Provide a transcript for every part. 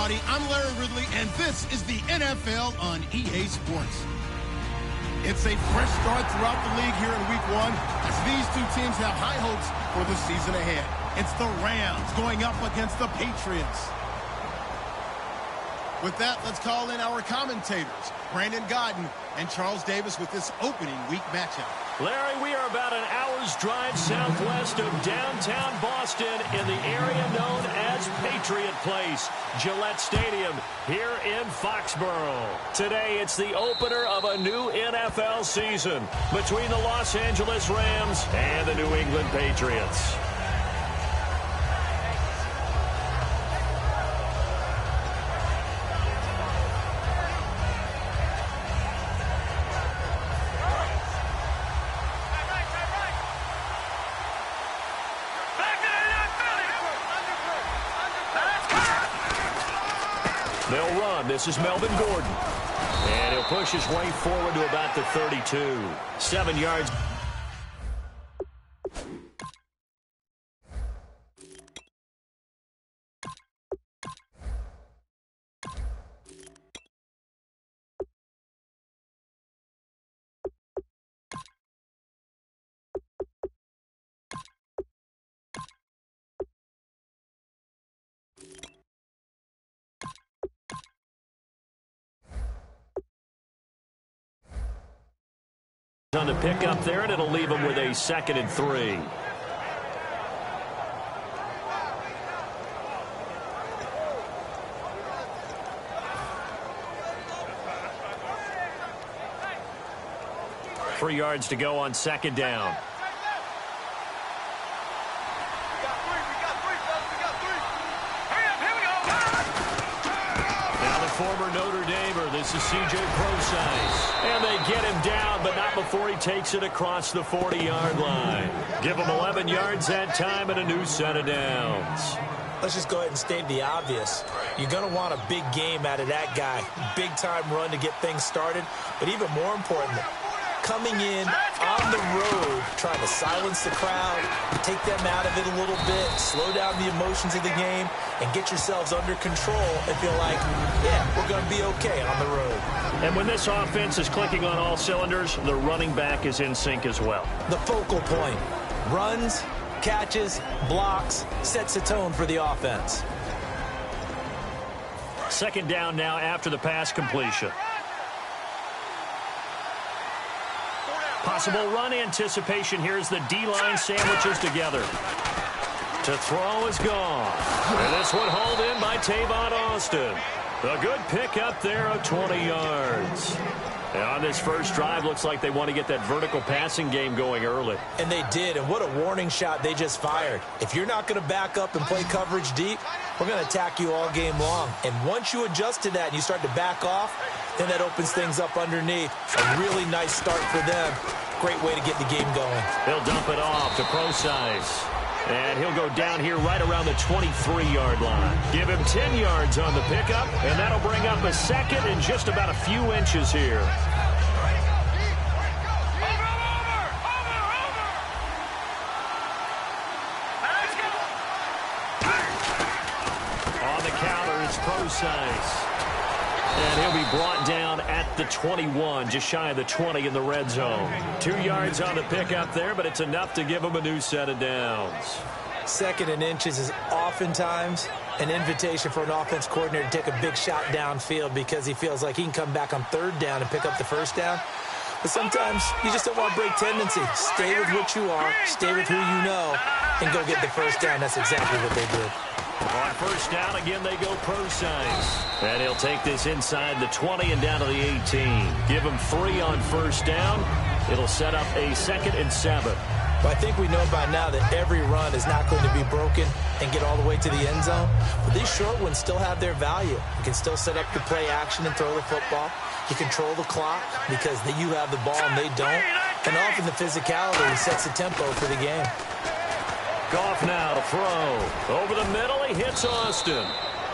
everybody. I'm Larry Ridley, and this is the NFL on EA Sports. It's a fresh start throughout the league here in Week 1 as these two teams have high hopes for the season ahead. It's the Rams going up against the Patriots. With that, let's call in our commentators, Brandon Godden and Charles Davis, with this opening week matchup. Larry, we are about an hour's drive southwest of downtown Boston in the area known as Patriot Place, Gillette Stadium, here in Foxborough. Today, it's the opener of a new NFL season between the Los Angeles Rams and the New England Patriots. They'll run. This is Melvin Gordon. And he'll push his way forward to about the 32. 7 yards. On the pickup there, and it'll leave him with a 2nd and 3. Three yards to go on 2nd down. Former Notre Damer, this is C.J. Procise. And they get him down, but not before he takes it across the 40-yard line. Give him 11 yards that time and a new set of downs. Let's just go ahead and state the obvious. You're going to want a big game out of that guy. Big-time run to get things started. But even more importantly, coming in on the road, trying to silence the crowd, take them out of it a little bit, slow down the emotions of the game, and get yourselves under control and feel like, yeah, we're going to be okay on the road. And when this offense is clicking on all cylinders, the running back is in sync as well. The focal point. Runs, catches, blocks, sets a tone for the offense. 2nd down now after the pass completion. Possible run anticipation. Here's the D-line sandwiches together. To throw is gone. And this one hauled in by Tavon Austin. A good pick up there of 20 yards. And on this first drive, looks like they want to get that vertical passing game going early. And they did, and what a warning shot they just fired. If you're not going to back up and play coverage deep, we're going to attack you all game long. And once you adjust to that and you start to back off, then that opens things up underneath. A really nice start for them. Great way to get the game going. He'll dump it off to Procise. And he'll go down here right around the 23-yard line. Give him 10 yards on the pickup, and that'll bring up a 2nd and just about a few inches here. On the counter, it's Procise. And he'll be brought down at the 21, just shy of the 20 in the red zone. 2 yards on the pickup there, but it's enough to give him a new set of downs. 2nd and inches is oftentimes an invitation for an offense coordinator to take a big shot downfield because he feels like he can come back on 3rd down and pick up the 1st down. But sometimes you just don't want to break tendency. Stay with what you are, stay with who you know, and go get the 1st down. That's exactly what they did. On 1st down, again, they go Procise. And he'll take this inside the 20 and down to the 18. Give him 3 on 1st down. It'll set up a 2nd and 7. Well, I think we know by now that every run is not going to be broken and get all the way to the end zone. But these short ones still have their value. You can still set up your play action and throw the football. You control the clock because you have the ball and they don't. And often the physicality sets the tempo for the game. Goff now to throw. Over the middle, he hits Austin.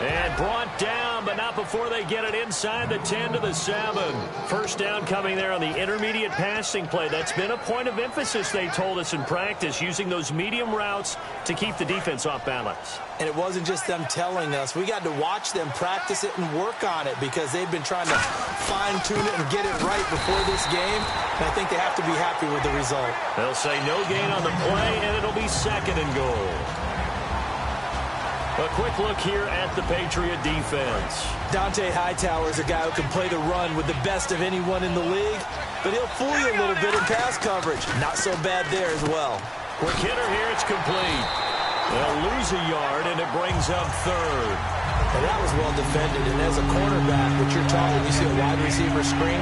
And brought down, but not before they get it inside the 10 to the 7. First down coming there on the intermediate passing play. That's been a point of emphasis, they told us in practice, using those medium routes to keep the defense off balance. And it wasn't just them telling us. We got to watch them practice it and work on it because they've been trying to fine-tune it and get it right before this game. And I think they have to be happy with the result. They'll say no gain on the play, and it'll be 2nd and goal. A quick look here at the Patriot defense. Dante Hightower is a guy who can play the run with the best of anyone in the league, but he'll fool you a little bit in pass coverage. Not so bad there as well. Quick hitter here, it's complete. They'll lose a yard, and it brings up 3rd. And that was well defended, and as a cornerback, what you're taught when you see a wide receiver screen,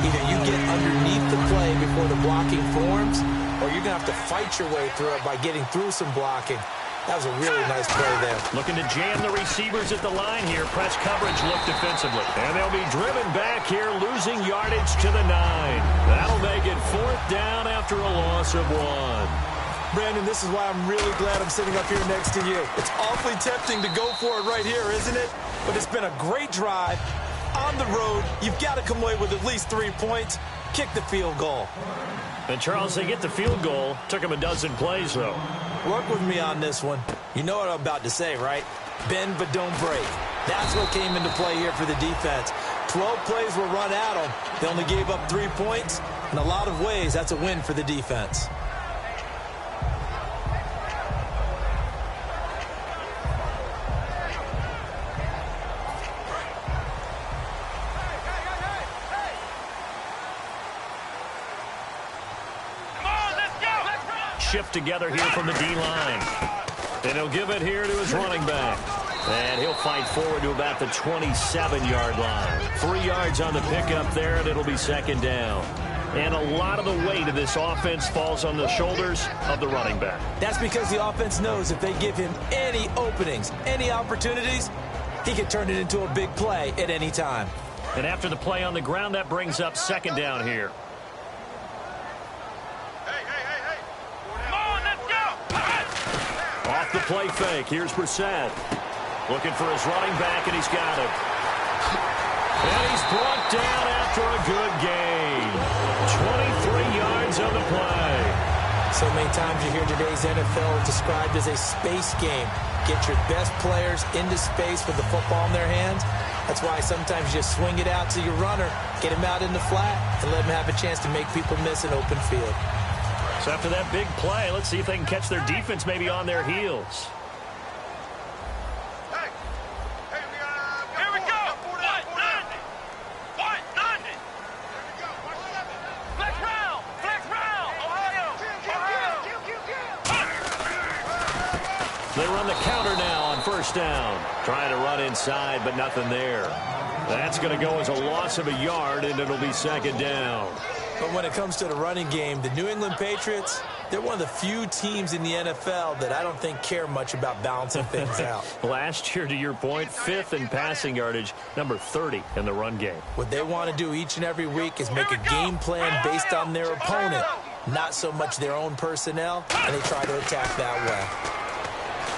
either you get underneath the play before the blocking forms, or you're going to have to fight your way through it by getting through some blocking. That was a really nice play there. Looking to jam the receivers at the line here. Press coverage look defensively. And they'll be driven back here, losing yardage to the 9. That'll make it 4th down after a loss of 1. Brandon, this is why I'm really glad I'm sitting up here next to you. It's awfully tempting to go for it right here, isn't it? But it's been a great drive. On the road, you've got to come away with at least 3 points. Kick the field goal. And, Charles, they get the field goal. Took them a dozen plays, though. Work with me on this one. You know what I'm about to say, right? Bend but don't break. That's what came into play here for the defense. 12 plays were run at them. They only gave up 3 points. In a lot of ways, that's a win for the defense. Shift together here from the D-line. And he'll give it here to his running back. And he'll fight forward to about the 27-yard line. 3 yards on the pickup there, and it'll be 2nd down. And a lot of the weight of this offense falls on the shoulders of the running back. That's because the offense knows if they give him any openings, any opportunities, he can turn it into a big play at any time. And after the play on the ground, that brings up 2nd down here. Off the play fake. Here's Brissett. Looking for his running back, and he's got him. And he's brought down after a good gain. 23 yards on the play. So many times you hear today's NFL described as a space game. Get your best players into space with the football in their hands. That's why sometimes you just swing it out to your runner, get him out in the flat, and let him have a chance to make people miss an open field. So after that big play, let's see if they can catch their defense maybe on their heels. Here we go. Flex round. Ohio. They run the counter now on 1st down. Trying to run inside, but nothing there. That's going to go as a loss of a yard, and it'll be 2nd down. But when it comes to the running game, the New England Patriots, they're one of the few teams in the NFL that I don't think care much about balancing things out. Last year, to your point, 5th in passing yardage, number 30 in the run game. What they want to do each and every week is make a game plan based on their opponent, not so much their own personnel, and they try to attack that way.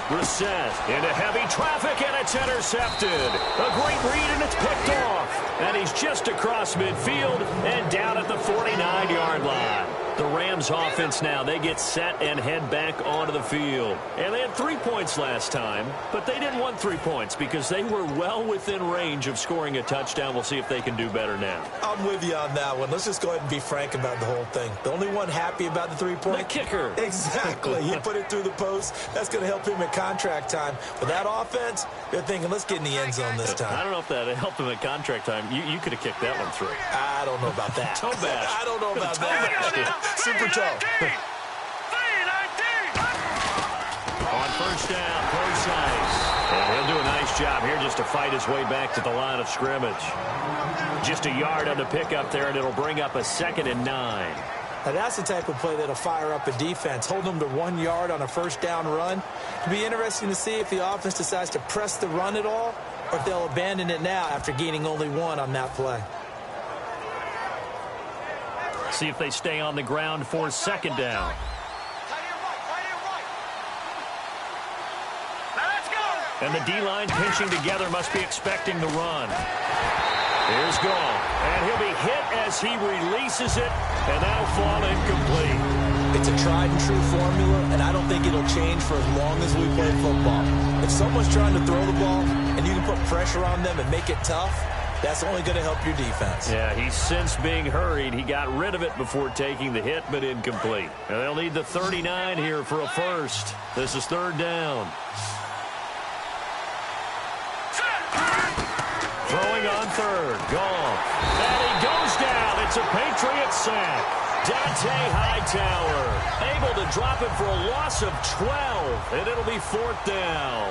Brissett into heavy traffic, and it's intercepted. A great read, and it's picked off. And he's just across midfield and down at the 49-yard line. The Rams offense now, they get set and head back onto the field. And they had 3 points last time, but they didn't want 3 points because they were well within range of scoring a touchdown. We'll see if they can do better now. I'm with you on that one. Let's just go ahead and be frank about the whole thing. The only one happy about the 3-point? The kicker. Exactly. He put it through the post. That's going to help him at contract time. But that offense, they're thinking, let's get in the end zone this time. I don't know if that helped him at contract time. You could have kicked that one through. I don't know about that. Toe bash. I don't know about that. Super toe. On 1st down, precise. And he'll do a nice job here just to fight his way back to the line of scrimmage. Just a yard on the pickup there, and it'll bring up a 2nd and 9. Now that's the type of play that'll fire up a defense. Hold them to 1 yard on a 1st down run. It'll be interesting to see if the offense decides to press the run at all, or if they'll abandon it now after gaining only 1 on that play. See if they stay on the ground for 2nd down. And the D-line pinching together must be expecting the run. Here's Gall. And he'll be hit as he releases it, and that'll fall incomplete. It's a tried-and-true formula, and I don't think it'll change for as long as we play football. If someone's trying to throw the ball and you can put pressure on them and make it tough, that's only going to help your defense. Yeah, he's since being hurried. He got rid of it before taking the hit, but incomplete. And they'll need the 39 here for a first. This is third down. Throwing on third. Gall. And he goes down. It's a Patriot sack. Dante Hightower able to drop it for a loss of 12, and it'll be fourth down.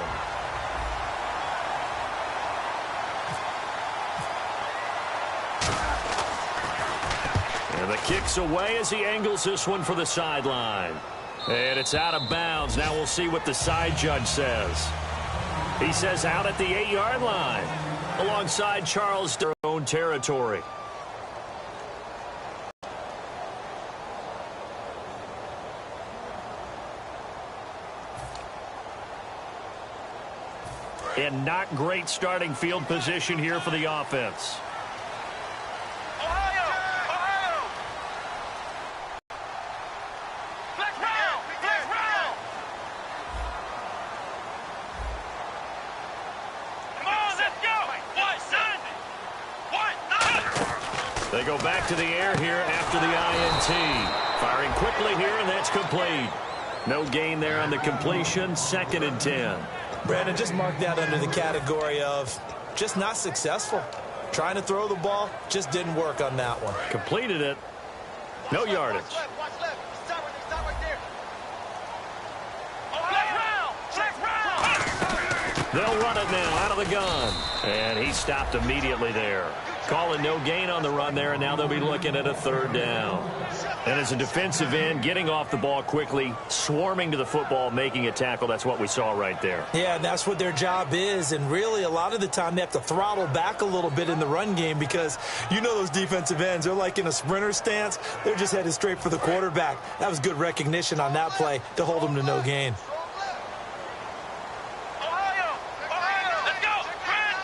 And the kick's away as he angles this one for the sideline. And it's out of bounds. Now we'll see what the side judge says. He says out at the 8-yard line, alongside Charles, their own territory. And not great starting field position here for the offense. Ohio! Flex round! Flex round! Come on, let's go! What, son? What? They go back to the air here after the INT. Firing quickly here, and that's complete. No gain there on the completion. 2nd and 10. Brandon, just mark that under the category of just not successful. Trying to throw the ball, just didn't work on that one. Completed it. No yardage. Watch left. Stop right there. Flex round! They'll run it now out of the gun. And he stopped immediately there. Calling no gain on the run there, and now they'll be looking at a third down. And as a defensive end, getting off the ball quickly, swarming to the football, making a tackle, that's what we saw right there. Yeah, and that's what their job is, and really a lot of the time they have to throttle back a little bit in the run game because you know those defensive ends, they're like in a sprinter stance. They're just headed straight for the quarterback. That was good recognition on that play to hold them to no gain. Let's go! Brand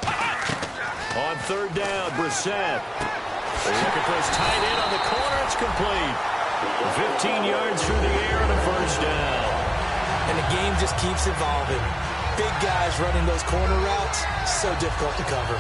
38! On third down, Brissett. They're looking for his tight end on the corner. It's complete. 15 yards through the air and a first down. And the game just keeps evolving. Big guys running those corner routes, so difficult to cover.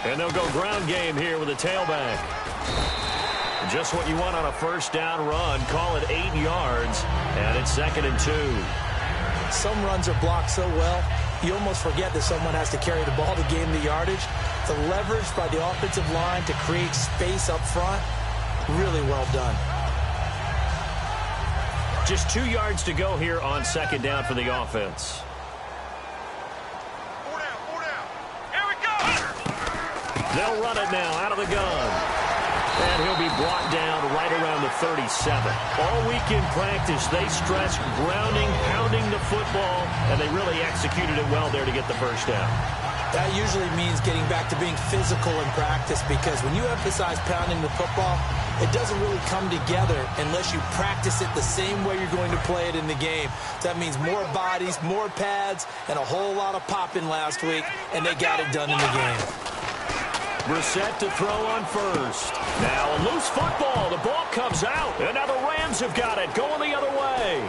And they'll go ground game here with a tailback. Just what you want on a first down run. Call it 8 yards, and it's 2nd and 2. Some runs are blocked so well, you almost forget that someone has to carry the ball to gain the yardage. The leverage by the offensive line to create space up front, really well done. Just 2 yards to go here on 2nd down for the offense. They'll run it now out of the gun. And he'll be brought down right around the 37. All week in practice, they stressed grounding, pounding the football, and they really executed it well there to get the first down. That usually means getting back to being physical in practice because when you emphasize pounding the football, it doesn't really come together unless you practice it the same way you're going to play it in the game. So that means more bodies, more pads, and a whole lot of popping last week, and they got it done in the game. Brissett to throw on first. Now a loose football. The ball comes out. And now the Rams have got it going the other way.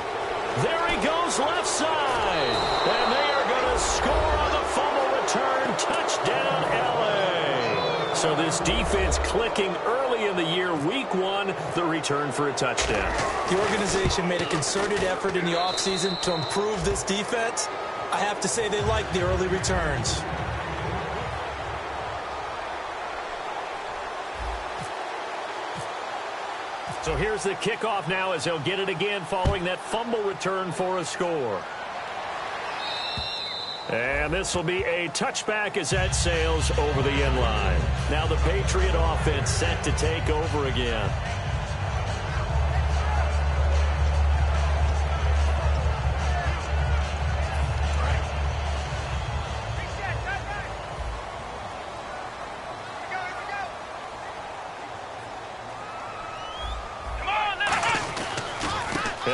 There he goes left side. And they are going to score on the fumble return. Touchdown, L.A. So this defense clicking early in the year. Week 1, the return for a touchdown. The organization made a concerted effort in the offseason to improve this defense. I have to say they like the early returns. So here's the kickoff now as they'll get it again following that fumble return for a score. And this will be a touchback as that sails over the end line. Now the Patriot offense set to take over again.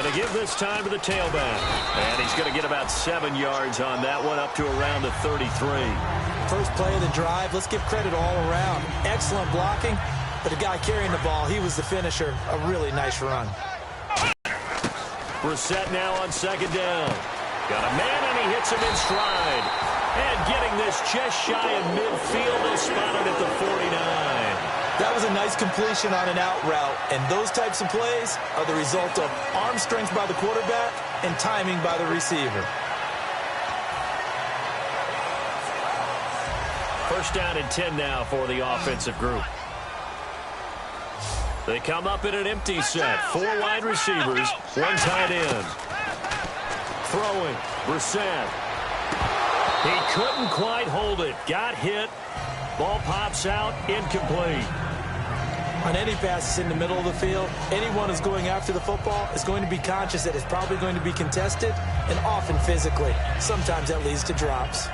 Going to give this time to the tailback. And he's going to get about 7 yards on that one, up to around the 33. First play of the drive, let's give credit all around. Excellent blocking, but the guy carrying the ball, he was the finisher. A really nice run. Brissett now on second down. Got a man, and he hits him in stride. And getting this just shy of midfield, they'll spot it at the 49. That was a nice completion on an out route, and those types of plays are the result of arm strength by the quarterback and timing by the receiver. First down and 10 now for the offensive group. They come up in an empty set. 4 wide receivers, 1 tight end. Throwing, Brissett. He couldn't quite hold it. Got hit. Ball pops out, incomplete. On any passes in the middle of the field, anyone who's going after the football is going to be conscious that it's probably going to be contested, and often physically. Sometimes that leads to drops.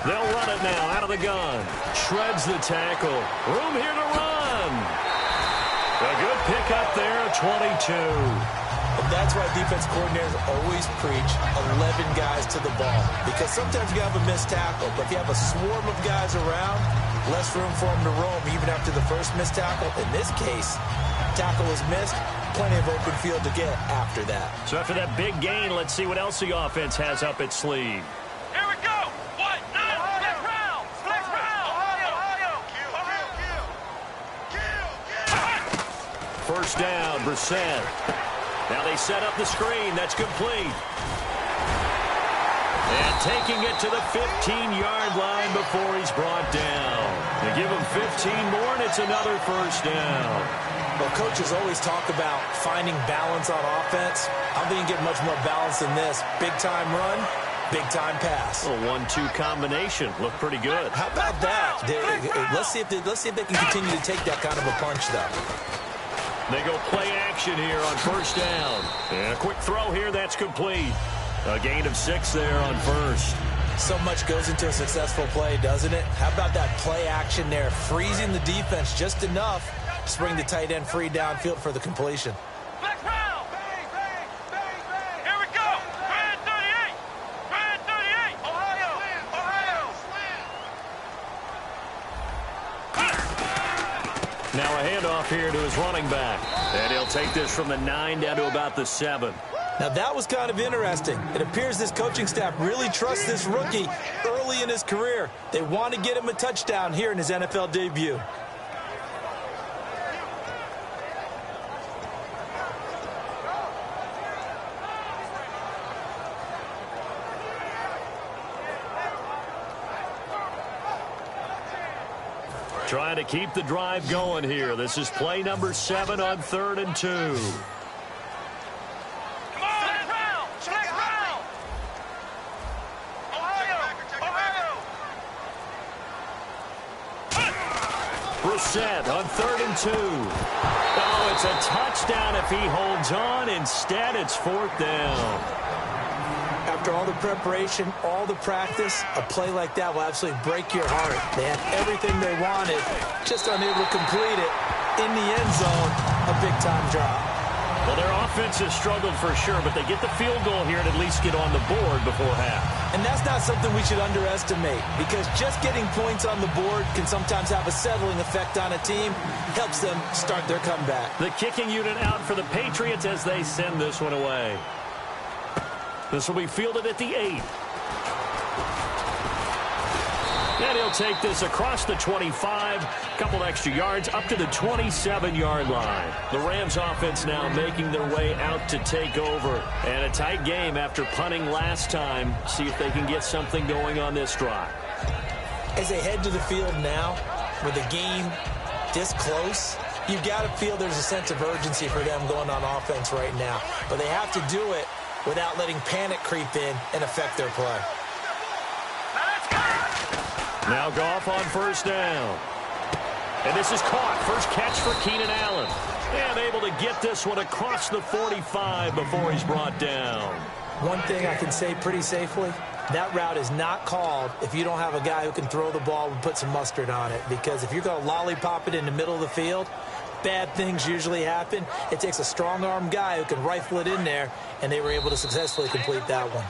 They'll run it now out of the gun. Shreds the tackle. Room here to run. A good pickup there, 22. And that's why defense coordinators always preach 11 guys to the ball. Because sometimes you have a missed tackle, but if you have a swarm of guys around, less room for them to roam even after the first missed tackle. In this case, tackle was missed, plenty of open field to get after that. So after that big gain, let's see what else the offense has up its sleeve. Here we go. What? Split round. Split round. Ohio. First down, Brissett. Now they set up the screen. That's complete. And taking it to the 15-yard line before he's brought down. They give him 15 more, and it's another first down. Well, coaches always talk about finding balance on offense. I don't think you get much more balance than this. Big-time run, big-time pass. A 1-2 combination. Looked pretty good. How about that? Let's see if they can continue to take that kind of a punch, though. They go play action here on first down. And a quick throw here, that's complete. A gain of 6 there on first. So much goes into a successful play, doesn't it? How about that play action there? Freezing the defense just enough to bring the tight end free downfield for the completion. Split round. Bang, bang, bang, bang. Here we go. Brand 38. Brand 38. Ohio. Now a handoff here to his running back. And he'll take this from the 9 down to about the 7. Now that was kind of interesting. It appears this coaching staff really trusts this rookie early in his career. They want to get him a touchdown here in his NFL debut. Trying to keep the drive going here. This is play number 7 on 3rd and 2. Come on. Split round. Ohio. Brissett on 3rd and 2. Oh, it's a touchdown if he holds on. Instead, it's 4th down. After all the preparation, all the practice, a play like that will absolutely break your heart. They had everything they wanted, just unable to complete it. In the end zone, a big-time drop. Well, their offense has struggled for sure, but they get the field goal here and at least get on the board before half. And that's not something we should underestimate, because just getting points on the board can sometimes have a settling effect on a team. Helps them start their comeback. The kicking unit out for the Patriots as they send this one away. This will be fielded at the 8. And he'll take this across the 25, a couple extra yards, up to the 27-yard line. The Rams offense now making their way out to take over. And a tight game after punting last time. See if they can get something going on this drive. As they head to the field now, with the game this close, you've got to feel there's a sense of urgency for them going on offense right now. But they have to do it without letting panic creep in and affect their play. Now Goff on first down. And this is caught. First catch for Keenan Allen. And able to get this one across the 45 before he's brought down. One thing I can say pretty safely, that route is not called if you don't have a guy who can throw the ball and put some mustard on it. Because if you're going to lollipop it in the middle of the field, bad things usually happen. It takes a strong-arm guy who can rifle it in there, and they were able to successfully complete that one.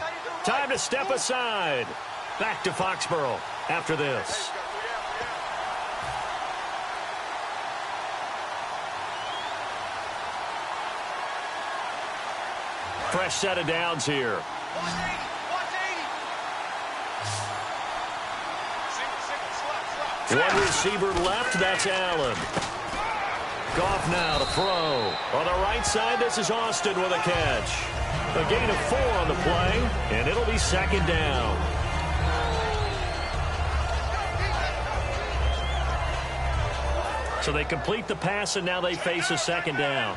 Time to step aside. Back to Foxborough after this. Fresh set of downs here. 180, 180. One receiver left, that's Allen. Goff now to throw. On the right side, this is Austin with a catch. A gain of 4 on the play, and it'll be second down. So they complete the pass, and now they face a second down.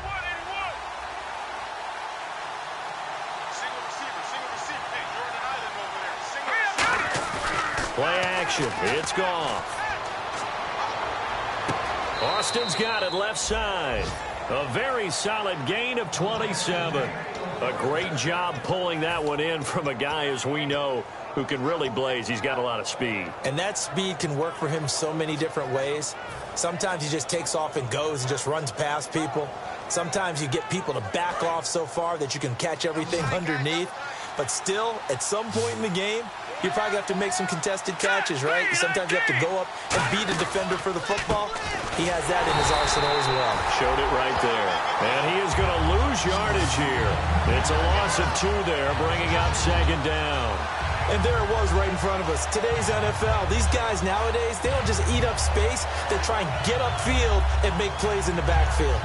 Play action. It's Goff. Austin's got it left side. A very solid gain of 27. A great job pulling that one in from a guy, as we know, who can really blaze. He's got a lot of speed. And that speed can work for him so many different ways. Sometimes he just takes off and goes and just runs past people. Sometimes you get people to back off so far that you can catch everything underneath. But still, at some point in the game, you probably have to make some contested catches, right? Sometimes you have to go up and beat a defender for the football. He has that in his arsenal as well. Showed it right there. And he is going to lose yardage here. It's a loss of 2 there, bringing up second down. And there it was right in front of us. Today's NFL, these guys nowadays, they don't just eat up space. They try and get upfield and make plays in the backfield.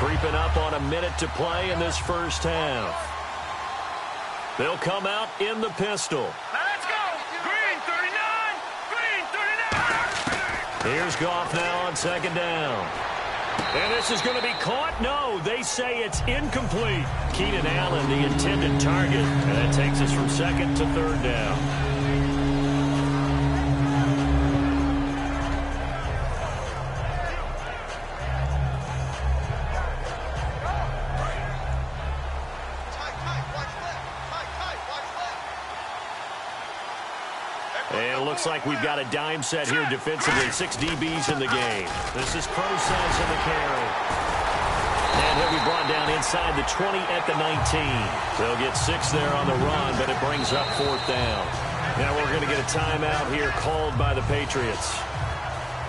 Creeping up on a minute to play in this first half. They'll come out in the pistol. Let's go! Green 39! Green 39! Here's Goff now on second down. And this is going to be caught. No, they say it's incomplete. Keenan Allen, the intended target. And that takes us from second to third down. And it looks like we've got a dime set here defensively. 6 DBs in the game. This is Process in the carry. And he'll be brought down inside the 20 at the 19. They'll get 6 there on the run, but it brings up 4th down. Now we're going to get a timeout here called by the Patriots.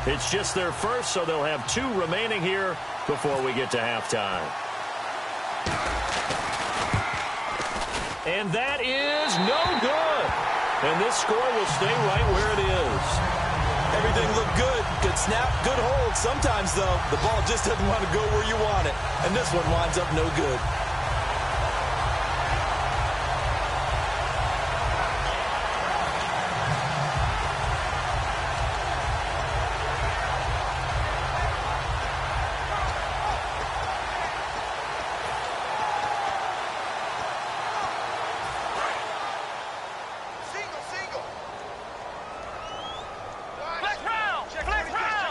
It's just their first, so they'll have 2 remaining here before we get to halftime. And that is no good. And this score will stay right where it is. Everything looked good. Good snap, good hold. Sometimes, though, the ball just doesn't want to go where you want it. And this one winds up no good.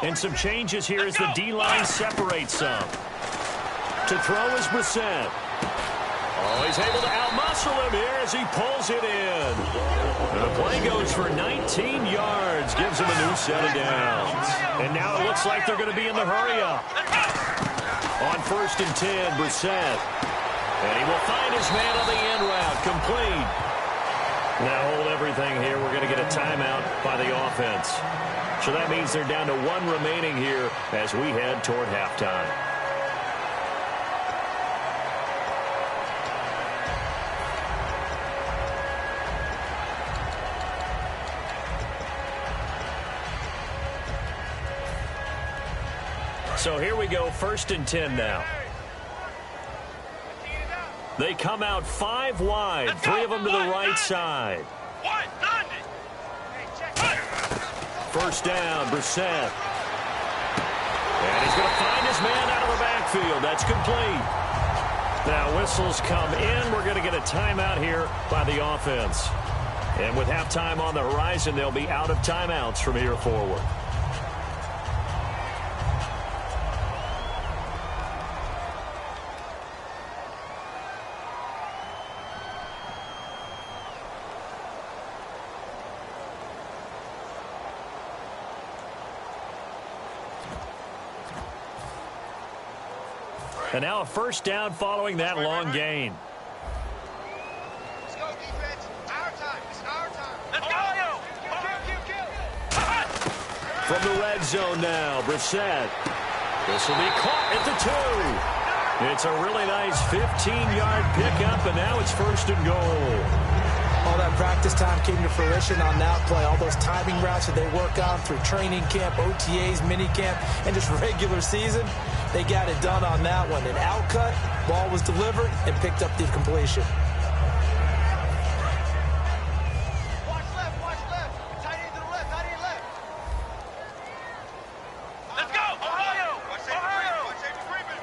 And some changes here as the D-line separates some. To throw is Brissett. Oh, he's able to outmuscle him here as he pulls it in. And the play goes for 19 yards. Gives him a new set of downs. And now it looks like they're going to be in the hurry-up. On 1st and 10, Brissett. And he will find his man on the end route. Complete. Now hold everything here. We're going to get a timeout by the offense. So that means they're down to 1 remaining here as we head toward halftime. So here we go, 1st and 10 now. They come out 5 wide, 3 of them to the right side. 1st down, Brissett. And he's going to find his man out of the backfield. That's complete. Now whistles come in. We're going to get a timeout here by the offense. And with halftime on the horizon, they'll be out of timeouts from here forward. And now a first down following that long gain. Let's go, defense. Our time. It's our time. Let's go. From the red zone now, Brissett. This will be caught at the 2. It's a really nice 15-yard pickup, and now it's first and goal. All that practice time came to fruition on that play. All those timing routes that they work on through training camp, OTAs, minicamp, and just regular season, they got it done on that one. An outcut, ball was delivered, and picked up the completion. Watch left. Tight end to the left. Let's go, Ohio. Watch safety creeping.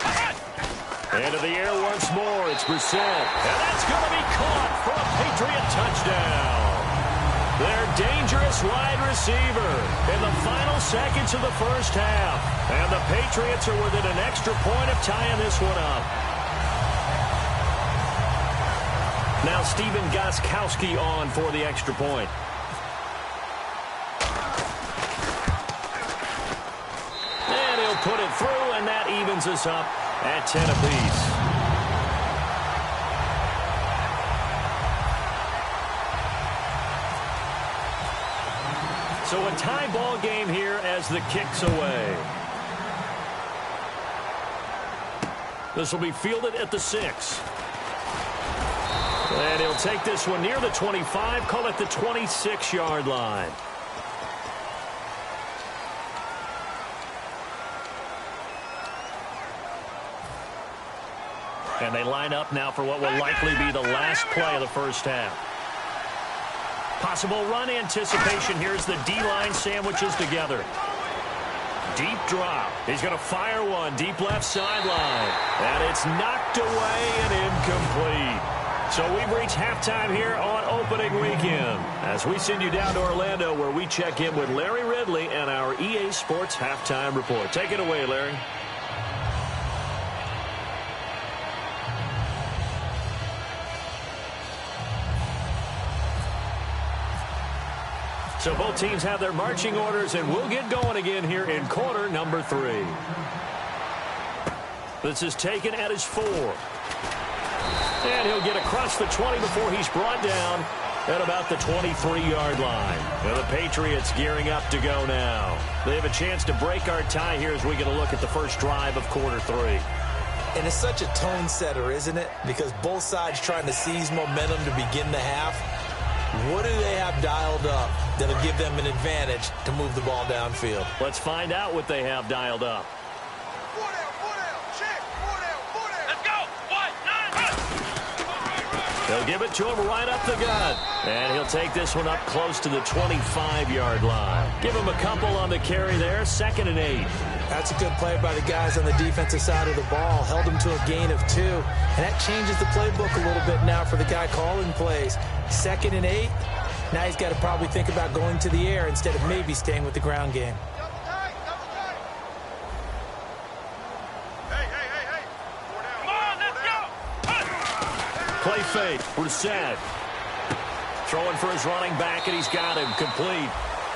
Into the air once more. It's Brissett. And that's going to be caught for a Patriot touchdown. Their dangerous wide receiver in the final seconds of the first half. And the Patriots are within an extra point of tying this one up. Now Steven Gostkowski on for the extra point. And he'll put it through, and that evens us up at 10 apiece. So a tie ball game here as the kick's away. This will be fielded at the 6. And he'll take this one near the 25, call it the 26-yard line. And they line up now for what will likely be the last play of the first half. Possible run anticipation. Here's the D-line sandwiches together. Deep drop. He's going to fire one. Deep left sideline. And it's knocked away and incomplete. So we've reached halftime here on opening weekend as we send you down to Orlando where we check in with Larry Ridley and our EA Sports Halftime Report. Take it away, Larry. So both teams have their marching orders, and we'll get going again here in quarter number 3. This is taken at his 4. And he'll get across the 20 before he's brought down at about the 23-yard line. And the Patriots gearing up to go now. They have a chance to break our tie here as we get a look at the first drive of quarter 3. And it's such a tone setter, isn't it? Because both sides trying to seize momentum to begin the half. What do they have dialed up that'll give them an advantage to move the ball downfield? Let's find out what they have dialed up. They'll give it to him right up the gut. And he'll take this one up close to the 25-yard line. Give him a couple on the carry there. 2nd and 8. That's a good play by the guys on the defensive side of the ball. Held him to a gain of 2. And that changes the playbook a little bit now for the guy calling plays. 2nd and 8. Now he's got to probably think about going to the air instead of maybe staying with the ground game. Play fake. Brissett. Throwing for his running back, and he's got him complete.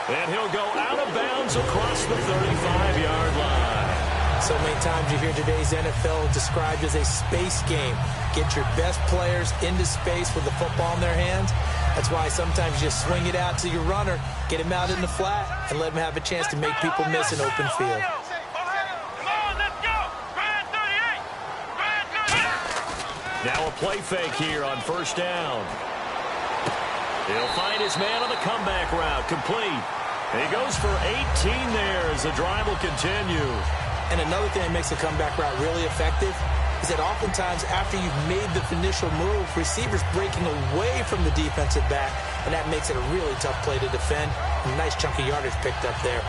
And he'll go out of bounds across the 35-yard line. So many times you hear today's NFL described as a space game. Get your best players into space with the football in their hands. That's why sometimes you just swing it out to your runner, get him out in the flat, and let him have a chance to make people miss an open field. Now a play fake here on first down. He'll find his man on the comeback route, complete. He goes for 18 there as the drive will continue. And another thing that makes a comeback route really effective is that oftentimes after you've made the initial move, receivers breaking away from the defensive back, and that makes it a really tough play to defend. A nice chunk of yardage picked up there.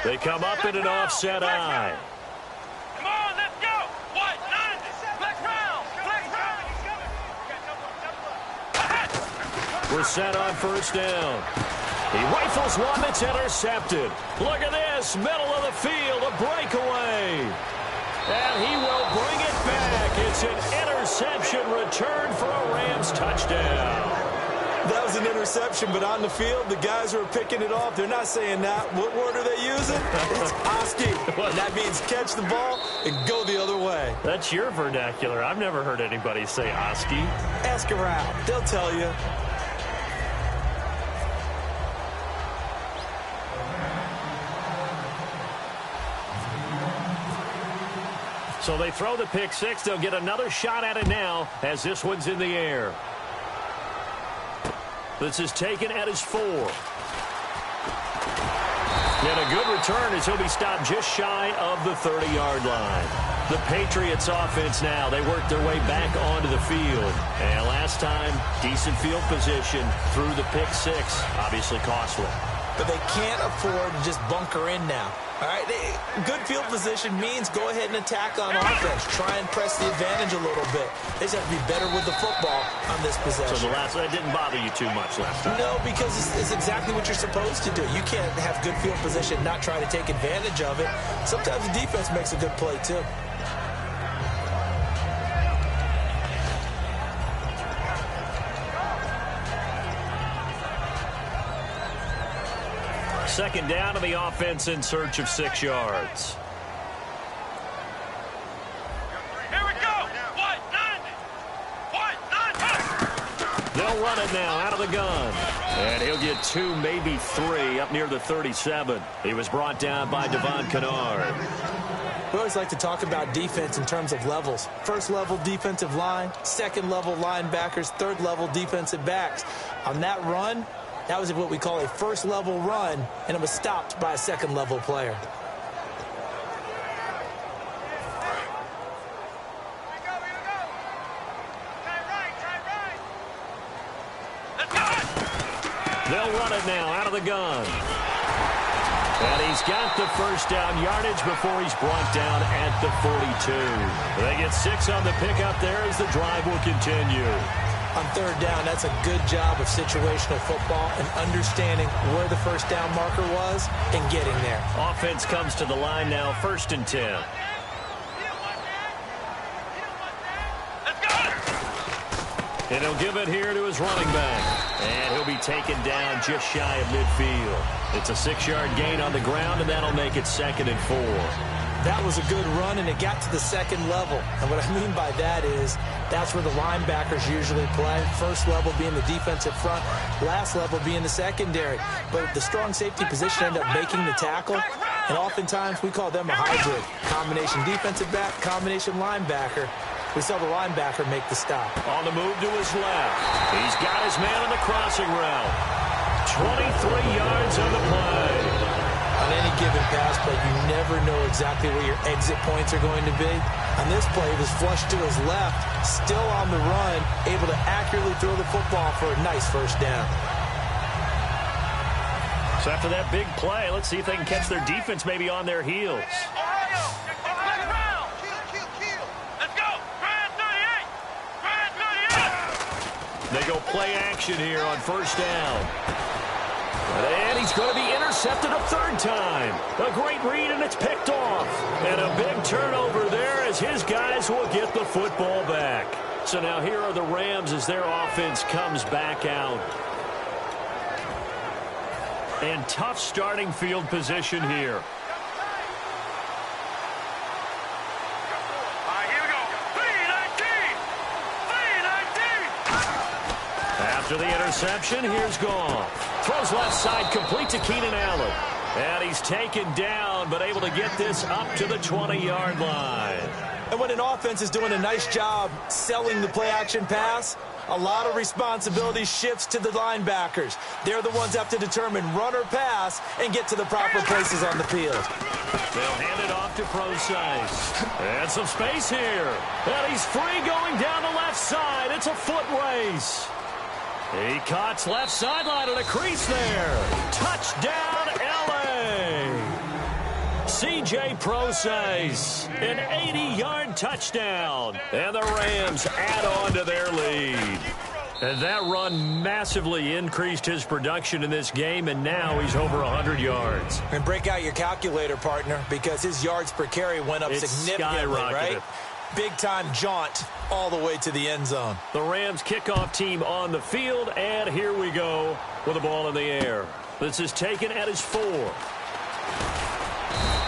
They come up in an offset eye. Come on, let's go. What? None. Flex round. Flex round. We're set on first down. He rifles one that's intercepted. Look at this, middle of the field, a breakaway. And he will bring it back. It's an interception return for a Rams touchdown. That was an interception, but on the field, the guys who are picking it off, they're not saying that. What word are they using? It's Oski. And that means catch the ball and go the other way. That's your vernacular. I've never heard anybody say Oski. Ask around. They'll tell you. So they throw the pick six. They'll get another shot at it now as this one's in the air. This is taken at his 4. And a good return as he'll be stopped just shy of the 30-yard line. The Patriots offense now, they work their way back onto the field. And last time, decent field position through the pick six. Obviously costly. But they can't afford to just bunker in now. All right, good field position means go ahead and attack on offense. Try and press the advantage a little bit. They just have to be better with the football on this possession. So that didn't bother you too much last time? No, because it's exactly what you're supposed to do. You can't have good field position, not try to take advantage of it. Sometimes the defense makes a good play, too. Second down to the offense in search of 6 yards. Here we go. What? None. What? None. They'll run it now out of the gun. And he'll get 2, maybe 3 up near the 37. He was brought down by Devon Kennard. We always like to talk about defense in terms of levels. First level defensive line, second level linebackers, third level defensive backs. On that run, that was what we call a first level run, and it was stopped by a second level player. They'll run it now out of the gun. And he's got the first down yardage before he's brought down at the 42. They get 6 on the pickup there as the drive will continue. On third down, that's a good job of situational football and understanding where the first down marker was and getting there. Offense comes to the line now, 1st and 10. And he'll give it here to his running back. And he'll be taken down just shy of midfield. It's a 6-yard gain on the ground, and that'll make it 2nd and 4. That was a good run, and it got to the second level. And what I mean by that is that's where the linebackers usually play. First level being the defensive front, last level being the secondary. But the strong safety position ended up making the tackle, and oftentimes we call them a hybrid. Combination defensive back, combination linebacker. We saw the linebacker make the stop. On the move to his left. He's got his man on the crossing route. 23 yards on the play. On any given pass play, you never know exactly where your exit points are going to be. On this play, he was flushed to his left, still on the run, able to accurately throw the football for a nice first down. So after that big play, let's see if they can catch their defense maybe on their heels. They go play action here on first down. And he's going to be intercepted a 3rd time. A great read, and it's picked off. And a big turnover there as his guys will get the football back. So now here are the Rams as their offense comes back out. And tough starting field position here. After the interception, here's Goff. Throws left side, complete to Keenan Allen. And he's taken down, but able to get this up to the 20-yard line. And when an offense is doing a nice job selling the play-action pass, a lot of responsibility shifts to the linebackers. They're the ones that have to determine run or pass and get to the proper places on the field. They'll hand it off to Procise. And some space here. And he's free going down the left side. It's a foot race. He cuts left sideline and a crease there. Touchdown, L.A. C.J. Procise, an 80-yard touchdown. And the Rams add on to their lead. And that run massively increased his production in this game, and now he's over 100 yards. And break out your calculator, partner, because his yards per carry went up significantly, right? Big-time jaunt all the way to the end zone. The Rams kickoff team on the field, and here we go with the ball in the air. This is taken at his 4.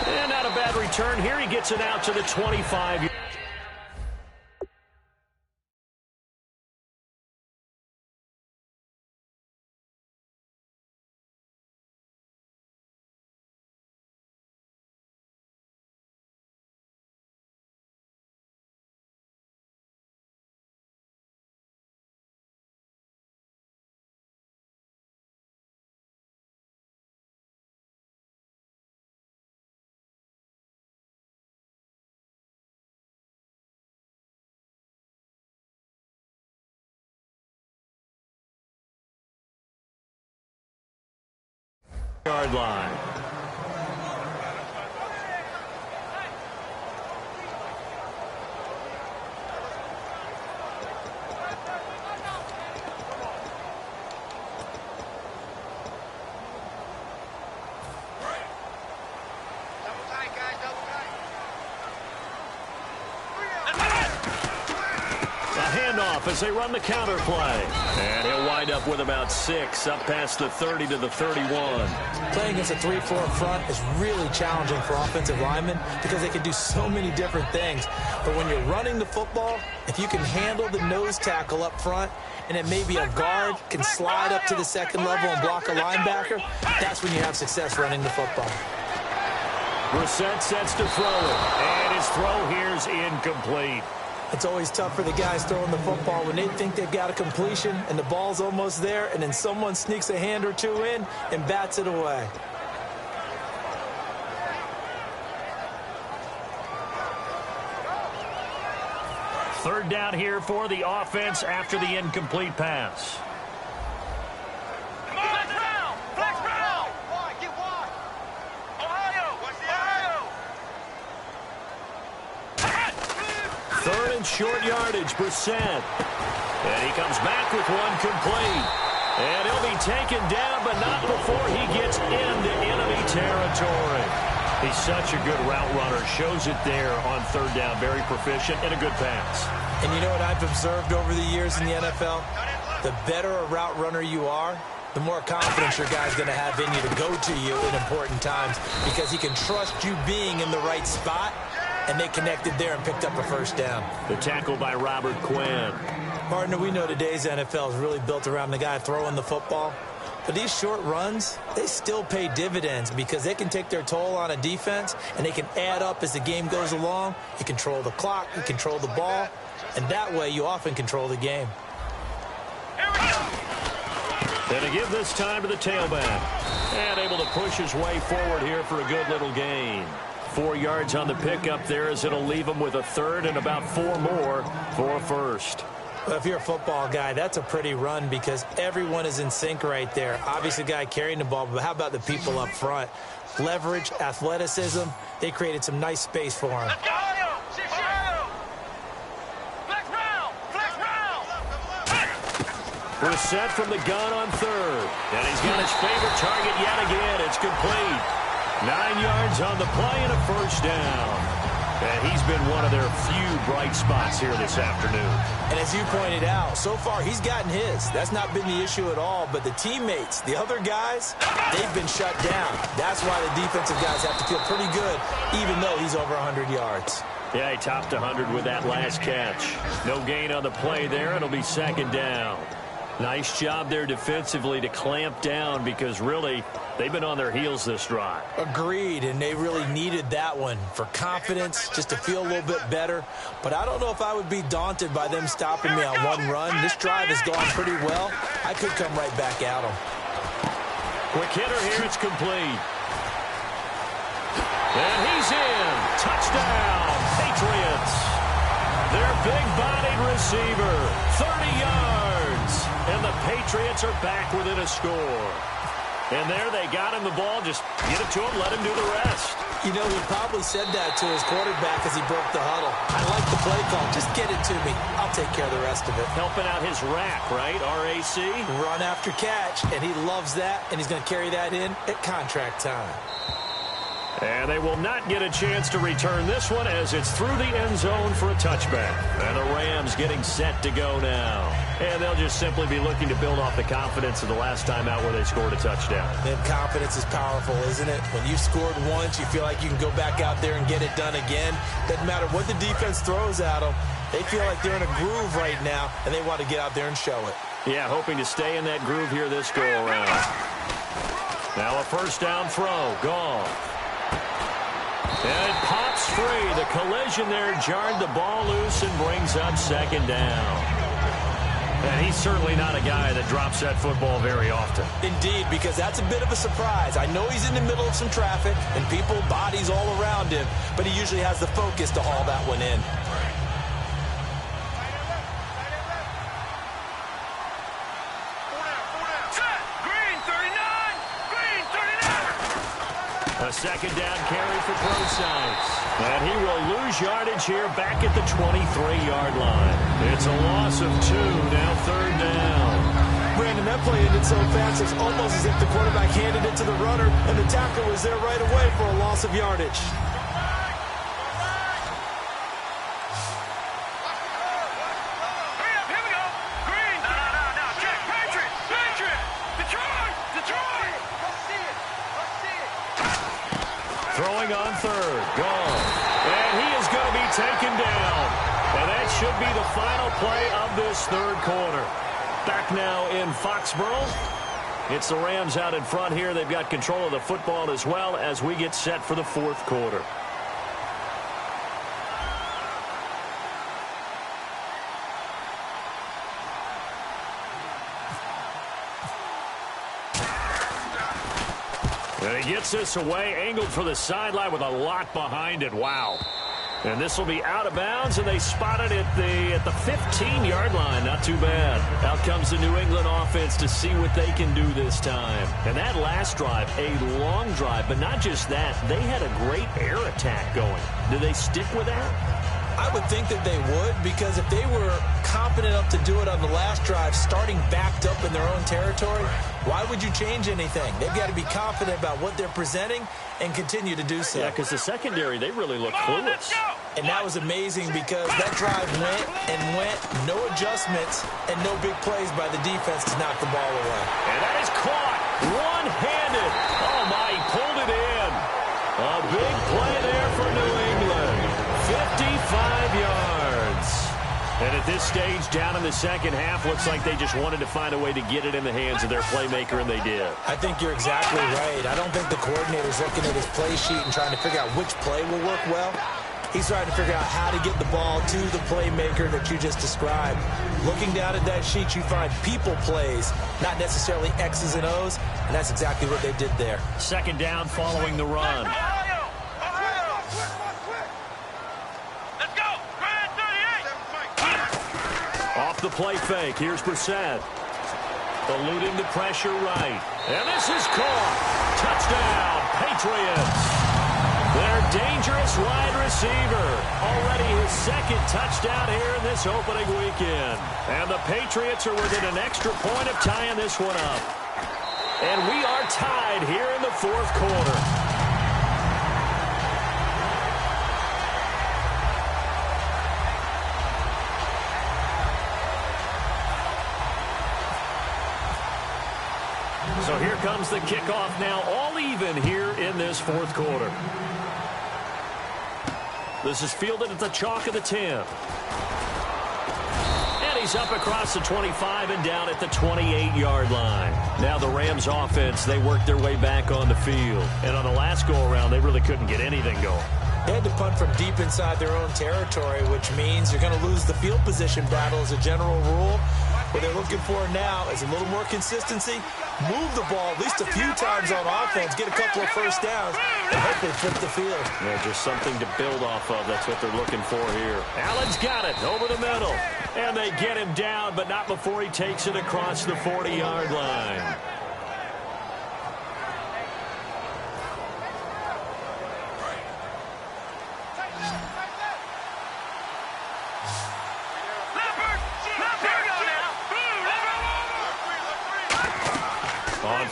And not a bad return here. He gets it out to the 25. Yard line. Handoff as they run the counter play. And he'll wind up with about 6 up past the 30 to the 31. Playing against a 3-4 front is really challenging for offensive linemen because they can do so many different things. But when you're running the football, if you can handle the nose tackle up front and then maybe a guard can slide up to the second level and block a linebacker, that's when you have success running the football. Brissett sets to throw it. And his throw here's incomplete. It's always tough for the guys throwing the football when they think they've got a completion and the ball's almost there, and then someone sneaks a hand or two in and bats it away. Third down here for the offense after the incomplete pass. Third and short yardage, Brissett. And he comes back with one complete. And he'll be taken down, but not before he gets into enemy territory. He's such a good route runner. Shows it there on third down. Very proficient and a good pass. And you know what I've observed over the years in the NFL? The better a route runner you are, the more confidence your guy's going to have in you to go to you in important times because he can trust you being in the right spot. And they connected there and picked up a first down. The tackle by Robert Quinn. Partner, we know today's NFL is really built around the guy throwing the football. But these short runs, they still pay dividends because they can take their toll on a defense and they can add up as the game goes along. You control the clock, you control the ball, and that way you often control the game. And to give this time to the tailback. And able to push his way forward here for a good little gain. 4 yards on the pickup there as it'll leave him with a third and about 4 more for a first. Well, if you're a football guy, that's a pretty run because everyone is in sync right there. Obviously, the guy carrying the ball, but how about the people up front? Leverage, athleticism, they created some nice space for him. Brissett from the gun on third. And he's got his favorite target yet again. It's complete. 9 yards on the play and a first down. And he's been one of their few bright spots here this afternoon. And as you pointed out, so far he's gotten his. That's not been the issue at all. But the teammates, the other guys, they've been shut down. That's why the defensive guys have to feel pretty good, even though he's over 100 yards. Yeah, he topped 100 with that last catch. No gain on the play there. It'll be second down. Nice job there defensively to clamp down because really they've been on their heels this drive. Agreed, and they really needed that one for confidence, just to feel a little bit better. But I don't know if I would be daunted by them stopping me on one run. This drive has gone pretty well. I could come right back at them. Quick hitter here, it's complete. And he's in. Touchdown, Patriots. Their big-bodied receiver, 30 yards. And the Patriots are back within a score. And there they got him the ball. Just get it to him, let him do the rest. You know, he probably said that to his quarterback as he broke the huddle. I like the play call. Just get it to me. I'll take care of the rest of it. Helping out his rack, right? RAC? Run after catch, and he loves that, and he's going to carry that in at contract time. And they will not get a chance to return this one as it's through the end zone for a touchback. And the Rams getting set to go now. And they'll just simply be looking to build off the confidence of the last time out where they scored a touchdown. And confidence is powerful, isn't it? When you've scored once, you feel like you can go back out there and get it done again. Doesn't matter what the defense throws at them. They feel like they're in a groove right now, and they want to get out there and show it. Yeah, hoping to stay in that groove here this go-around. Now a first down throw. Gone. And it pops free. The collision there jarred the ball loose and brings up second down. And he's certainly not a guy that drops that football very often. Indeed, because that's a bit of a surprise. I know he's in the middle of some traffic and people, bodies all around him, but he usually has the focus to haul that one in. A second down carry for Procise. And he will lose yardage here back at the 23-yard line. It's a loss of 2, now third down. Brandon, that play ended so fast, it's almost as if the quarterback handed it to the runner, and the tackler was there right away for a loss of yardage. Throwing on third. Gone. And he is going to be taken down. And that should be the final play of this third quarter. Back now in Foxborough. It's the Rams out in front here. They've got control of the football as well as we get set for the fourth quarter. And he gets this away, angled for the sideline with a lot behind it. Wow. And this will be out of bounds, and they spot it at the 15-yard line. Not too bad. Out comes the New England offense to see what they can do this time. And that last drive, a long drive, but not just that. They had a great air attack going. Do they stick with that? I would think that they would, because if they were confident enough to do it on the last drive, starting backed up in their own territory, why would you change anything? They've got to be confident about what they're presenting and continue to do so. Yeah, because the secondary, they really look clueless. And that was amazing because that drive went and went, no adjustments, and no big plays by the defense to knock the ball away. And that is caught one-handed. Oh, my, he pulled it in. A big play there for New England. 55 yards. And at this stage, down in the second half, looks like they just wanted to find a way to get it in the hands of their playmaker, and they did. I think you're exactly right. I don't think the coordinator's looking at his play sheet and trying to figure out which play will work well. He's trying to figure out how to get the ball to the playmaker that you just described. Looking down at that sheet, you find people plays, not necessarily X's and O's, and that's exactly what they did there. Second down following the run. Off the play fake. Here's Brissett. Eluding the pressure right. And this is caught. Touchdown, Patriots. Their dangerous wide receiver. Already his second touchdown here in this opening weekend. And the Patriots are within an extra point of tying this one up. And we are tied here in the fourth quarter. So here comes the kickoff now, all even here in this fourth quarter. This is fielded at the chalk of the 10. And he's up across the 25 and down at the 28-yard line. Now the Rams offense, they work their way back on the field. And on the last go-around, they really couldn't get anything going. They had to punt from deep inside their own territory, which means you're going to lose the field position battle as a general rule. What they're looking for now is a little more consistency, move the ball at least a few times on offense, get a couple of first downs, and hopefully flip the field. Yeah, just something to build off of. That's what they're looking for here. Allen's got it over the middle. And they get him down, but not before he takes it across the 40-yard line.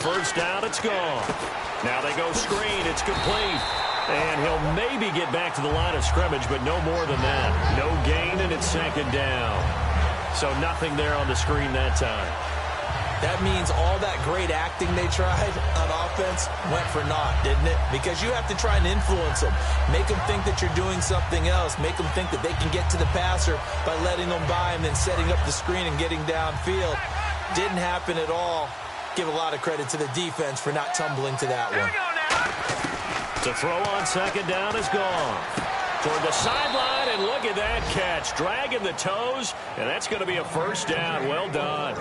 first down. It's gone. Now they go screen. It's complete. And he'll maybe get back to the line of scrimmage, but no more than that. No gain, and it's second down. So nothing there on the screen that time. That means all that great acting they tried on offense went for naught, didn't it? Because you have to try and influence them. Make them think that you're doing something else. Make them think that they can get to the passer by letting them by and then setting up the screen and getting downfield. Didn't happen at all. Give a lot of credit to the defense for not tumbling to that one. To throw on second down is gone. Toward the sideline, and look at that catch. Dragging the toes, and that's going to be a first down. Well done.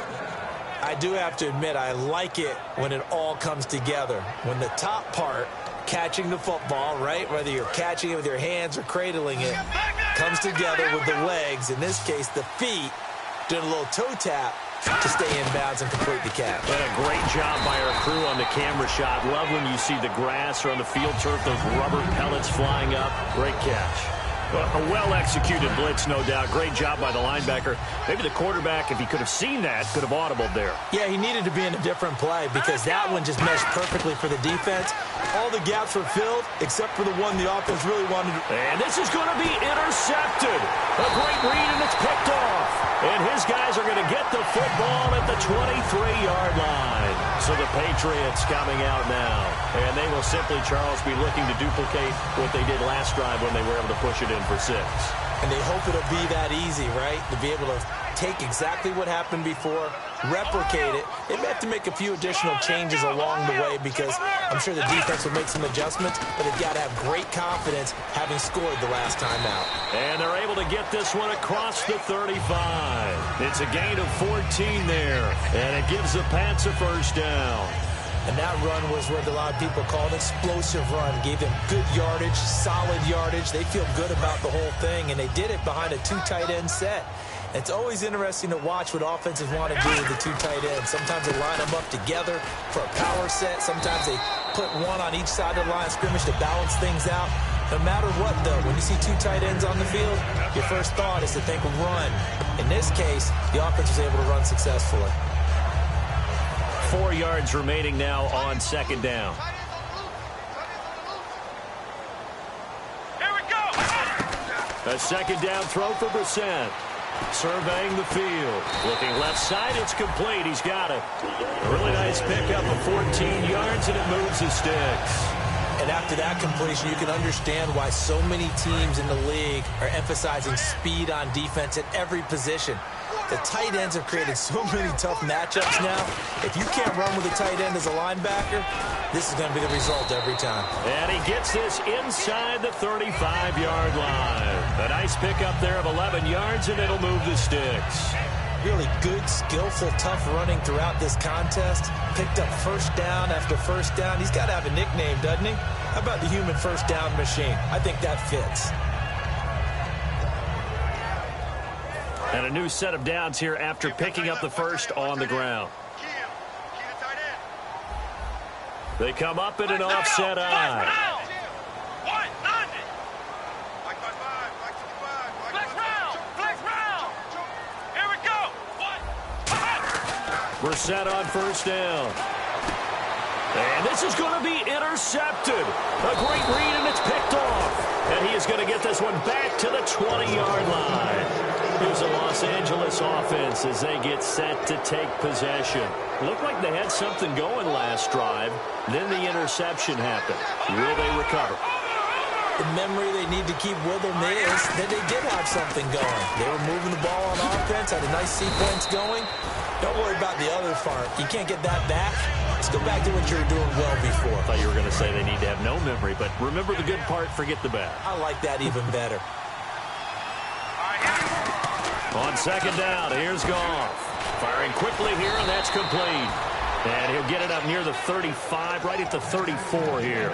I do have to admit, I like it when it all comes together. When the top part, catching the football, right, whether you're catching it with your hands or cradling it, comes together with the legs, in this case the feet, doing a little toe tap to stay in bounds and complete the catch. And a great job by our crew on the camera shot. Love when you see the grass or on the field turf, those rubber pellets flying up. Great catch. A well-executed blitz, no doubt. Great job by the linebacker. Maybe the quarterback, if he could have seen that, could have audibled there. Yeah, he needed to be in a different play because that one just meshed perfectly for the defense. All the gaps were filled except for the one the offense really wanted. And this is going to be intercepted. A great read, and it's picked off. And his guys are going to get the football at the 23-yard line. So the Patriots coming out now. And they will simply, Charles, be looking to duplicate what they did last drive when they were able to push it in for 6. And they hope it'll be that easy, right? To be able to take exactly what happened before, replicate it. They may have to make a few additional changes along the way because I'm sure the defense will make some adjustments, but they've got to have great confidence having scored the last time out. And they're able to get this one across the 35. It's a gain of 14 there, and it gives the Pats a first down. And that run was what a lot of people call an explosive run. Gave them good yardage, solid yardage. They feel good about the whole thing, and they did it behind a 2 tight end set. It's always interesting to watch what offenses want to do with the 2 tight ends. Sometimes they line them up together for a power set. Sometimes they put one on each side of the line of scrimmage to balance things out. No matter what, though, when you see 2 tight ends on the field, your first thought is to think run. In this case, the offense was able to run successfully. 4 yards remaining now on second down. Here we go. A second down throw for Brissett. Surveying the field. Looking left side, it's complete. He's got it. Really nice pickup of 14 yards, and it moves the sticks. And after that completion, you can understand why so many teams in the league are emphasizing speed on defense at every position. The tight ends have created so many tough matchups now. If you can't run with a tight end as a linebacker, this is going to be the result every time. And he gets this inside the 35-yard line. A nice pickup there of 11 yards, and it'll move the sticks. Really good, skillful, tough running throughout this contest. Picked up first down after first down. He's got to have a nickname, doesn't he? How about the human first down machine? I think that fits. And a new set of downs here after picking up the first on the ground. They come up in an offset eye. Brissett on first down. And this is going to be intercepted. A great read, and it's picked off. And he is going to get this one back to the 20-yard line. Here's a Los Angeles offense as they get set to take possession. Looked like they had something going last drive. Then the interception happened. Will they recover? The memory they need to keep with them is that they did have something going. They were moving the ball on offense, had a nice sequence going. Don't worry about the other part. You can't get that back. Let's go back to what you were doing well before. I thought you were going to say they need to have no memory, but remember the good part, forget the bad. I like that even better. On second down, here's Goff. Firing quickly here, and that's complete. And he'll get it up near the 35, right at the 34 here.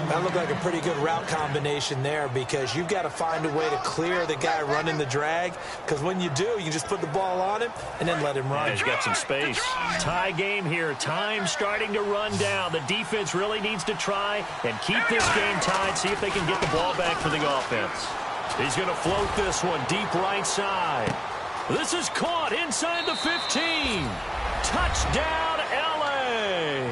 That looked like a pretty good route combination there because you've got to find a way to clear the guy running the drag, because when you do, you can just put the ball on him and then let him run. Yeah, he's got some space. Tie game here. Time starting to run down. The defense really needs to try and keep this game tied, see if they can get the ball back for the offense. He's going to float this one deep right side. This is caught inside the 15. Touchdown, L.A.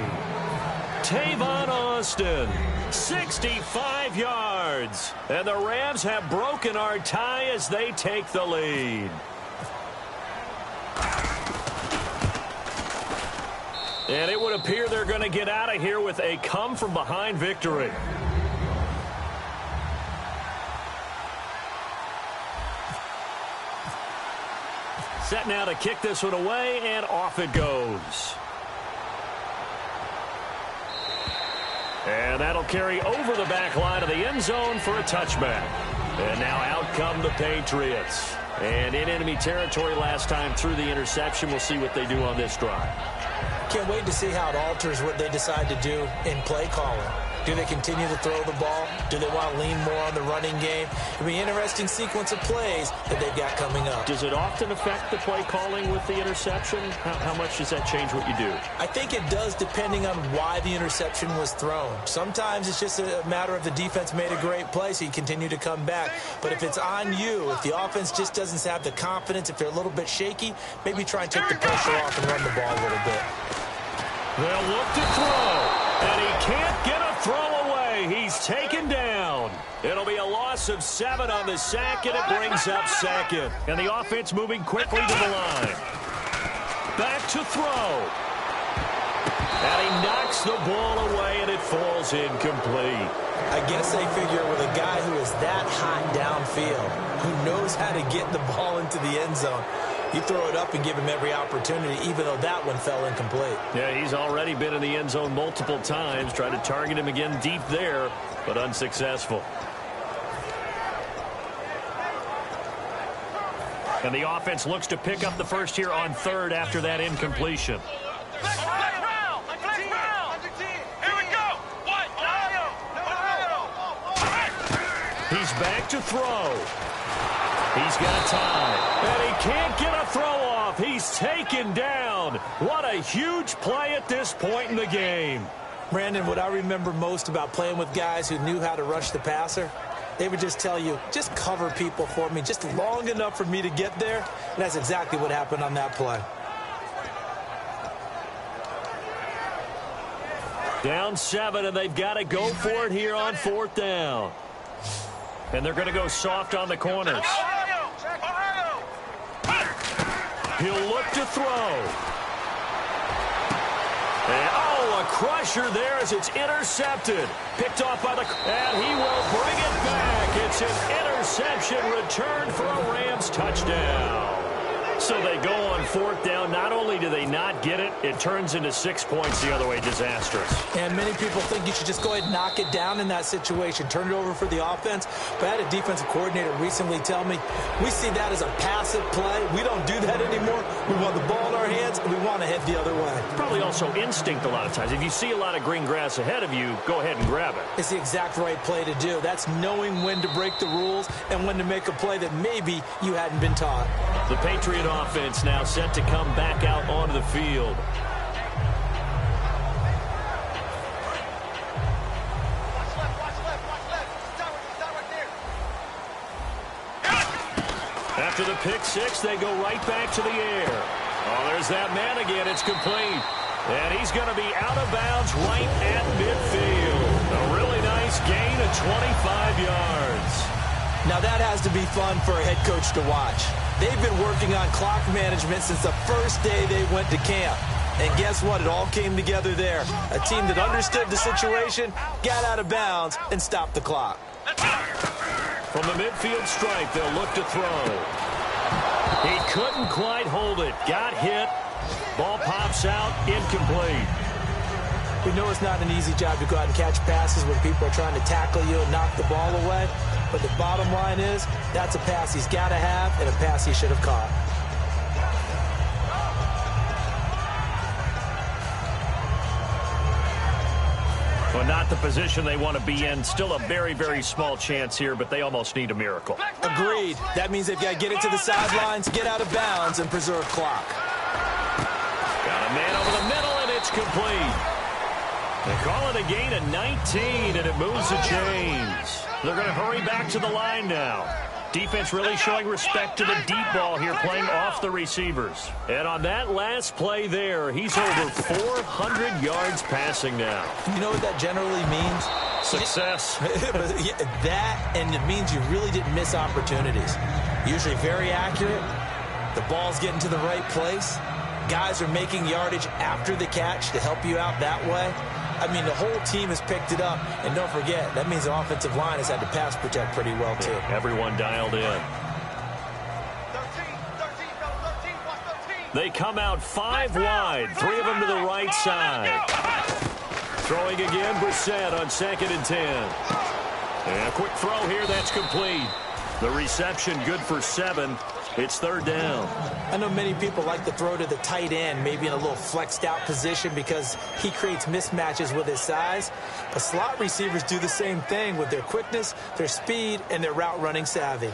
Tavon Austin, 65 yards. And the Rams have broken our tie as they take the lead. And it would appear they're going to get out of here with a come-from-behind victory. Set now to kick this one away, and off it goes. And that'll carry over the back line of the end zone for a touchback. And now out come the Patriots. And in enemy territory last time through the interception. We'll see what they do on this drive. Can't wait to see how it alters what they decide to do in play calling. Do they continue to throw the ball? Do they want to lean more on the running game? It'll be an interesting sequence of plays that they've got coming up. Does it often affect the play calling with the interception? How much does that change what you do? I think it does depending on why the interception was thrown. Sometimes it's just a matter of the defense made a great play, so you continue to come back. But if it's on you, if the offense just doesn't have the confidence, if they're a little bit shaky, maybe try and take the pressure off and run the ball a little bit. They'll look to throw, and he can't get a throw away. He's taken down. It'll be a loss of 7 on the sack, and it brings up second. And the offense moving quickly to the line. Back to throw. And he knocks the ball away, and it falls incomplete. I guess they figure with a guy who is that hot downfield, who knows how to get the ball into the end zone, you throw it up and give him every opportunity, even though that one fell incomplete. Yeah, he's already been in the end zone multiple times. Tried to target him again deep there, but unsuccessful. And the offense looks to pick up the first here on third after that incompletion. He's back to throw. He's got time, and he can't get a throw off. He's taken down. What a huge play at this point in the game. Brandon, what I remember most about playing with guys who knew how to rush the passer, they would just tell you, just cover people for me, just long enough for me to get there. And that's exactly what happened on that play. Down 7, and they've got to go for it here on 4th down. And they're going to go soft on the corners. He'll look to throw. And, oh, a crusher there as it's intercepted. Picked off by the... And he will bring it back. It's an interception returned for a Rams touchdown. So they go on 4th down. Not only do they not get it, it turns into 6 points the other way. Disastrous. And many people think you should just go ahead and knock it down in that situation. Turn it over for the offense. But I had a defensive coordinator recently tell me, we see that as a passive play. We don't do that anymore. We want the ball in our hands, and we want to head the other way. Probably also instinct a lot of times. If you see a lot of green grass ahead of you, go ahead and grab it. It's the exact right play to do. That's knowing when to break the rules and when to make a play that maybe you hadn't been taught. The Patriot offense now set to come back out onto the field. After the pick 6, they go right back to the air. Oh, there's that man again. It's complete. And he's going to be out of bounds right at midfield. A really nice gain of 25 yards. Now that has to be fun for a head coach to watch. They've been working on clock management since the first day they went to camp. And guess what? It all came together there. A team that understood the situation, got out of bounds, and stopped the clock. From the midfield stripe, they'll look to throw. He couldn't quite hold it. Got hit. Ball pops out. Incomplete. We know it's not an easy job to go out and catch passes when people are trying to tackle you and knock the ball away. But the bottom line is, that's a pass he's got to have and a pass he should have caught. Well, not the position they want to be in. Still a very, very small chance here, but they almost need a miracle. Agreed. That means they've got to get it to the sidelines, get out of bounds, and preserve clock. Got a man over the middle, and it's complete. They call it a gain of 19, and it moves the chains. They're going to hurry back to the line now. Defense really showing respect to the deep ball here, playing off the receivers. And on that last play there, he's over 400 yards passing now. You know what that generally means? Success. That, and it means you really didn't miss opportunities. Usually very accurate. The ball's getting to the right place. Guys are making yardage after the catch to help you out that way. I mean, the whole team has picked it up. And don't forget, that means the offensive line has had to pass protect pretty well, too. Yeah, everyone dialed in. 13, They come out 5 wide, 3 of them to the right side. Throwing again, Brissett on 2nd and 10. And a quick throw here, that's complete. The reception good for 7. It's 3rd down. I know many people like to throw to the tight end, maybe in a little flexed out position because he creates mismatches with his size. But slot receivers do the same thing with their quickness, their speed, and their route running savvy.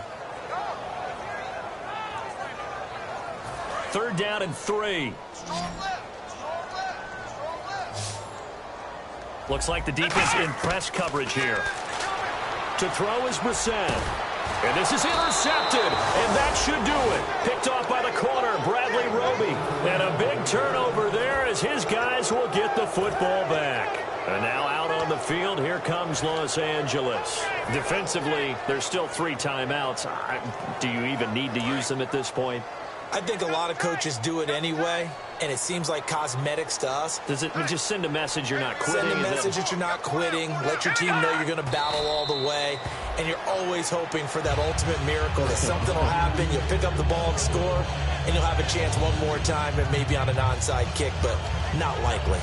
3rd down and 3. Looks like the defense in press coverage here. To throw is Brissett. And this is intercepted, and that should do it. Picked off by the corner, Bradley Roby. And a big turnover there as his guys will get the football back. And now out on the field, here comes Los Angeles. Defensively, there's still 3 timeouts. Do you even need to use them at this point? I think a lot of coaches do it anyway, and it seems like cosmetics to us. Does it just send a message you're not quitting? Send a message that you're not quitting. Let your team know you're going to battle all the way, and you're always hoping for that ultimate miracle that something will happen, you'll pick up the ball and score, and you'll have a chance one more time and maybe on an onside kick, but not likely.